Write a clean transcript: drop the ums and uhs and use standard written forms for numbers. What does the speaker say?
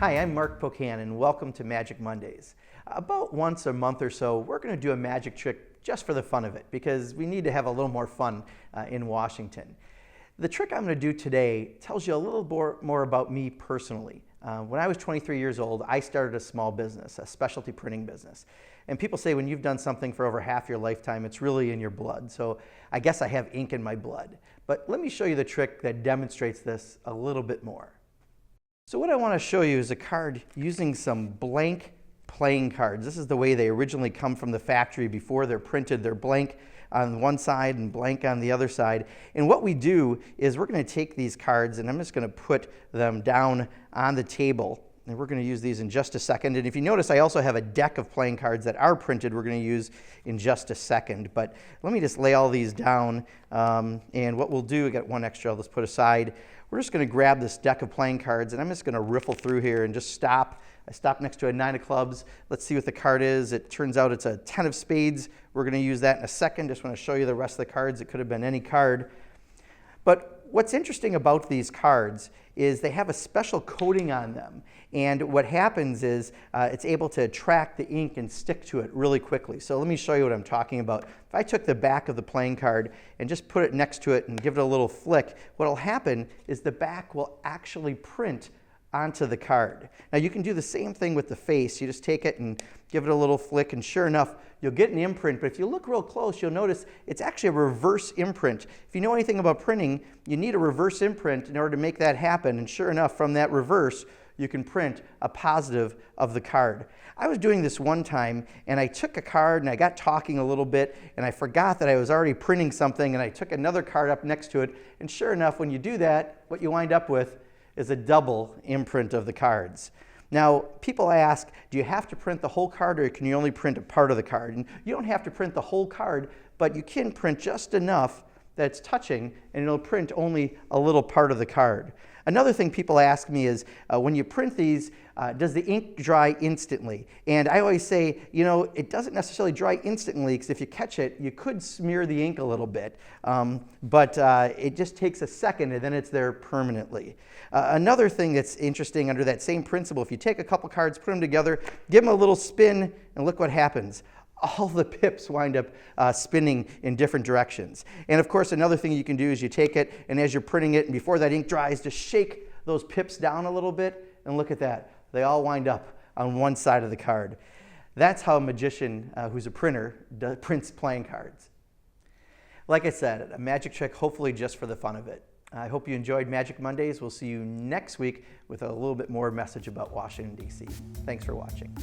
Hi, I'm Mark Pocan and welcome to Magic Mondays. About once a month or so, we're going to do a magic trick just for the fun of it because we need to have a little more fun in Washington. The trick I'm going to do today tells you a little more about me personally. When I was 23 years old, I started a small business, a specialty printing business. And people say when you've done something for over half your lifetime, it's really in your blood. So I guess I have ink in my blood. But let me show you the trick that demonstrates this a little bit more. So what I want to show you is a card using some blank playing cards. This is the way they originally come from the factory before they're printed. They're blank on one side and blank on the other side. And what we do is we're going to take these cards and I'm just going to put them down on the table. And we're going to use these in just a second. And if you notice, I also have a deck of playing cards that are printed we're going to use in just a second. But let me just lay all these down. And what we'll do, I got one extra I'll just put aside. We're just going to grab this deck of playing cards and I'm just going to riffle through here and just stop. I stopped next to a 9 of clubs. Let's see what the card is. It turns out it's a 10 of spades. We're going to use that in a second. Just want to show you the rest of the cards. It could have been any card. But what's interesting about these cards is they have a special coating on them. And what happens is it's able to attract the ink and stick to it really quickly. So let me show you what I'm talking about. If I took the back of the playing card and just put it next to it and give it a little flick, what will happen is the back will actually print onto the card. Now you can do the same thing with the face. You just take it and give it a little flick and sure enough, you'll get an imprint. But if you look real close, you'll notice it's actually a reverse imprint. If you know anything about printing, you need a reverse imprint in order to make that happen. And sure enough, from that reverse, you can print a positive of the card. I was doing this one time and I took a card and I got talking a little bit and I forgot that I was already printing something and I took another card up next to it. And sure enough, when you do that, what you wind up with is a double imprint of the cards. Now, people ask, do you have to print the whole card or can you only print a part of the card? And you don't have to print the whole card, but you can print just enough that it's touching and it'll print only a little part of the card. Another thing people ask me is, when you print these, does the ink dry instantly? And I always say, you know, it doesn't necessarily dry instantly because if you catch it, you could smear the ink a little bit. But it just takes a second and then it's there permanently. Another thing that's interesting under that same principle, if you take a couple cards, put them together, give them a little spin, and look what happens. All the pips wind up spinning in different directions. And of course, another thing you can do is you take it, and as you're printing it, and before that ink dries, just shake those pips down a little bit, and look at that. They all wind up on one side of the card. That's how a magician who's a printer prints playing cards. Like I said, a magic trick, hopefully just for the fun of it. I hope you enjoyed Magic Mondays. We'll see you next week with a little bit more message about Washington, D.C. Thanks for watching.